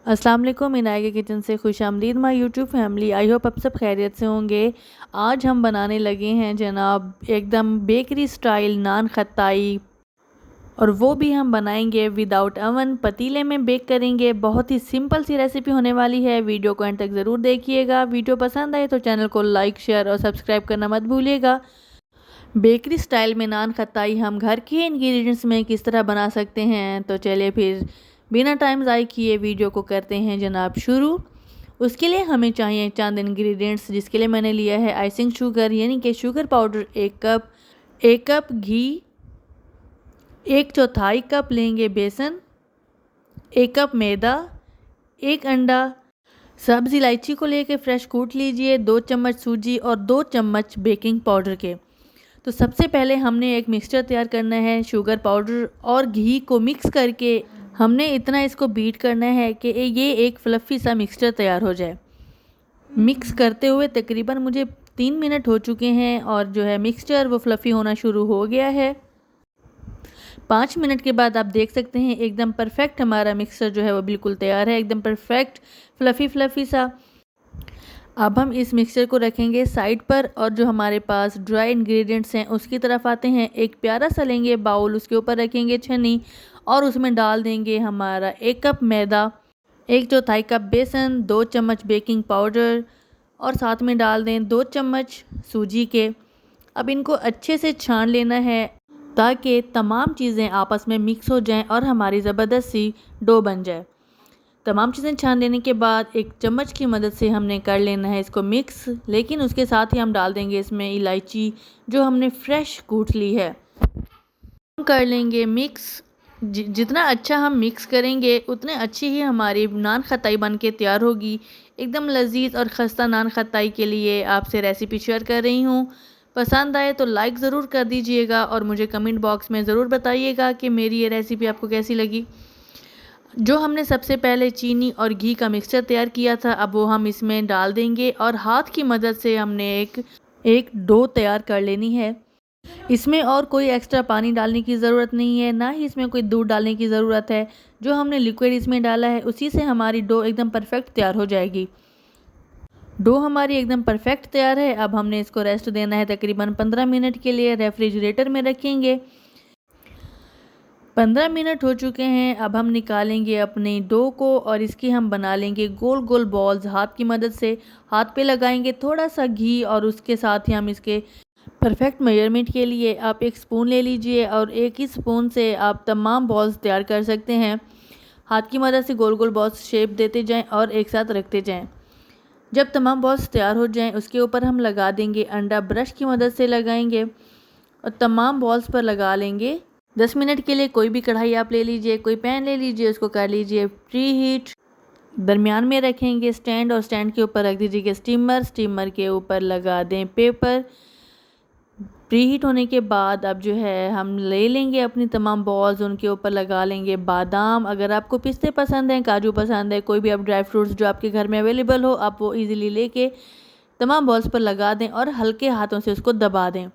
अस्सलाम वालेकुम, इनाया के किचन से खुशामदीद my YouTube family. I hope आप सब खैरियत से होंगे। आज हम बनाने लगे हैं जनाब एकदम बेकरी स्टाइल नान खताई, और वो भी हम बनाएंगे विदाउट अवन, पतीले में बेक करेंगे। बहुत ही सिंपल सी रेसिपी होने वाली है। वीडियो को एंड तक ज़रूर देखिएगा। वीडियो पसंद आए तो चैनल को लाइक, शेयर और सब्सक्राइब करना मत भूलिएगा। बेकरी स्टाइल में नान खताई हम घर के इंग्रेडिएंट्स में किस तरह बना सकते हैं, तो चलिए फिर बिना टाइम ज़ाय किए वीडियो को करते हैं जनाब शुरू। उसके लिए हमें चाहिए चंद इंग्रेडिएंट्स, जिसके लिए मैंने लिया है आइसिंग शुगर यानी कि शुगर पाउडर 1 कप घी, 1/4 कप लेंगे बेसन, 1 कप मैदा, 1 अंडा, सब्ज़ इलायची को लेके फ्रेश कूट लीजिए, 2 चम्मच सूजी और 2 चम्मच बेकिंग पाउडर के। तो सबसे पहले हमने एक मिक्सचर तैयार करना है। शुगर पाउडर और घी को मिक्स करके हमने इतना इसको बीट करना है कि ये एक फ्लफ़ी सा मिक्सचर तैयार हो जाए। मिक्स करते हुए तकरीबन मुझे 3 मिनट हो चुके हैं और जो है मिक्सचर वो फ्लफ़ी होना शुरू हो गया है। 5 मिनट के बाद आप देख सकते हैं एकदम परफेक्ट हमारा मिक्सचर जो है वो बिल्कुल तैयार है, एकदम परफेक्ट फ्लफ़ी सा। अब हम इस मिक्सचर को रखेंगे साइड पर और जो हमारे पास ड्राई इंग्रेडिएंट्स हैं उसकी तरफ आते हैं। एक प्यारा सा लेंगे बाउल, उसके ऊपर रखेंगे छन्नी और उसमें डाल देंगे हमारा 1 कप मैदा, 1/4 कप बेसन, 2 चम्मच बेकिंग पाउडर और साथ में डाल दें 2 चम्मच सूजी के। अब इनको अच्छे से छान लेना है ताकि तमाम चीज़ें आपस में मिक्स हो जाएं और हमारी ज़बरदस्त सी डो बन जाए। तमाम चीज़ें छान लेने के बाद एक चम्मच की मदद से हमने कर लेना है इसको मिक्स, लेकिन उसके साथ ही हम डाल देंगे इसमें इलायची जो हमने फ्रेश कूट ली है। हम कर लेंगे मिक्स। जितना अच्छा हम मिक्स करेंगे उतने अच्छी ही हमारी नान खताई बन के तैयार होगी। एकदम लजीज और खस्ता नान खताई के लिए आपसे रेसिपी शेयर कर रही हूँ। पसंद आए तो लाइक ज़रूर कर दीजिएगा और मुझे कमेंट बॉक्स में ज़रूर बताइएगा कि मेरी ये रेसिपी आपको कैसी लगी। जो हमने सबसे पहले चीनी और घी का मिक्सचर तैयार किया था, अब वो हम इसमें डाल देंगे और हाथ की मदद से हमने एक डो तैयार कर लेनी है। इसमें और कोई एक्स्ट्रा पानी डालने की ज़रूरत नहीं है, ना ही इसमें कोई दूध डालने की ज़रूरत है। जो हमने लिक्विड इसमें डाला है उसी से हमारी डो एकदम परफेक्ट तैयार हो जाएगी। डो हमारी एकदम परफेक्ट तैयार है। अब हमने इसको रेस्ट देना है तकरीबन 15 मिनट के लिए, रेफ्रिजरेटर में रखेंगे। 15 मिनट हो चुके हैं। अब हम निकालेंगे अपनी डो को और इसकी हम बना लेंगे गोल गोल बॉल्स। हाथ की मदद से हाथ पे लगाएंगे थोड़ा सा घी और उसके साथ ही हम इसके परफेक्ट मेजरमेंट के लिए आप 1 स्पून ले लीजिए और एक ही स्पून से आप तमाम बॉल्स तैयार कर सकते हैं। हाथ की मदद से गोल गोल बॉल्स शेप देते जाएं और एक साथ रखते जाएं। जब तमाम बॉल्स तैयार हो जाएं उसके ऊपर हम लगा देंगे अंडा। ब्रश की मदद से लगाएंगे और तमाम बॉल्स पर लगा लेंगे। 10 मिनट के लिए कोई भी कढ़ाई आप ले लीजिए, कोई पैन ले लीजिए, उसको कर लीजिए प्री हीट। दरमियान में रखेंगे स्टैंड और स्टैंड के ऊपर रख दीजिए स्टीमर। स्टीमर के ऊपर लगा दें पेपर। प्री हीट होने के बाद अब जो है हम ले लेंगे अपनी तमाम बॉल्स, उनके ऊपर लगा लेंगे बादाम। अगर आपको पिस्ते पसंद हैं, काजू पसंद है, कोई भी आप ड्राई फ्रूट्स जो आपके घर में अवेलेबल हो, आप वो ईज़िली लेके तमाम बॉल्स पर लगा दें और हल्के हाथों से उसको दबा दें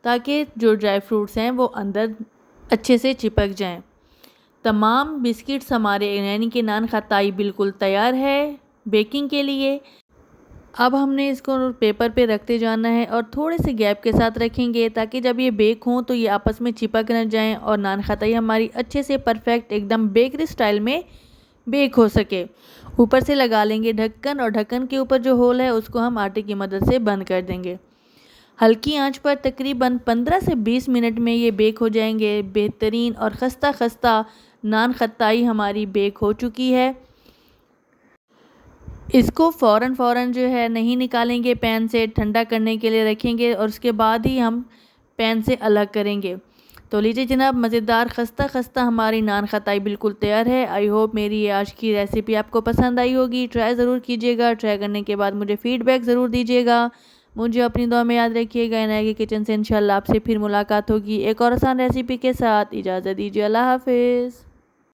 ताकि जो ड्राई फ्रूट्स हैं वो अंदर अच्छे से चिपक जाएं। तमाम बिस्किट्स हमारे यानी कि नान खताई बिल्कुल तैयार है बेकिंग के लिए। अब हमने इसको पेपर पे रखते जाना है और थोड़े से गैप के साथ रखेंगे ताकि जब ये बेक हों तो ये आपस में चिपक न जाएं और नान खताई हमारी अच्छे से परफेक्ट एकदम बेकरी स्टाइल में बेक हो सके। ऊपर से लगा लेंगे ढक्कन और ढक्कन के ऊपर जो होल है उसको हम आटे की मदद से बंद कर देंगे। हल्की आंच पर तकरीबन 15 से 20 मिनट में ये बेक हो जाएंगे। बेहतरीन और खस्ता खस्ता नान खताई हमारी बेक हो चुकी है। इसको फ़ौरन जो है नहीं निकालेंगे पैन से, ठंडा करने के लिए रखेंगे और उसके बाद ही हम पैन से अलग करेंगे। तो लीजिए जनाब, मज़ेदार खस्ता खस्ता हमारी नान खताई बिल्कुल तैयार है। आई होप मेरी ये आज की रेसिपी आपको पसंद आई होगी। ट्राई ज़रूर कीजिएगा। ट्राई करने के बाद मुझे फ़ीडबैक ज़रूर दीजिएगा। मुझे अपनी दुआ में याद रखिएगा। इनाया के किचन से इंशाल्लाह आपसे फिर मुलाकात होगी एक और आसान रेसिपी के साथ। इजाज़त दीजिए। अल्लाह हाफ़िज़।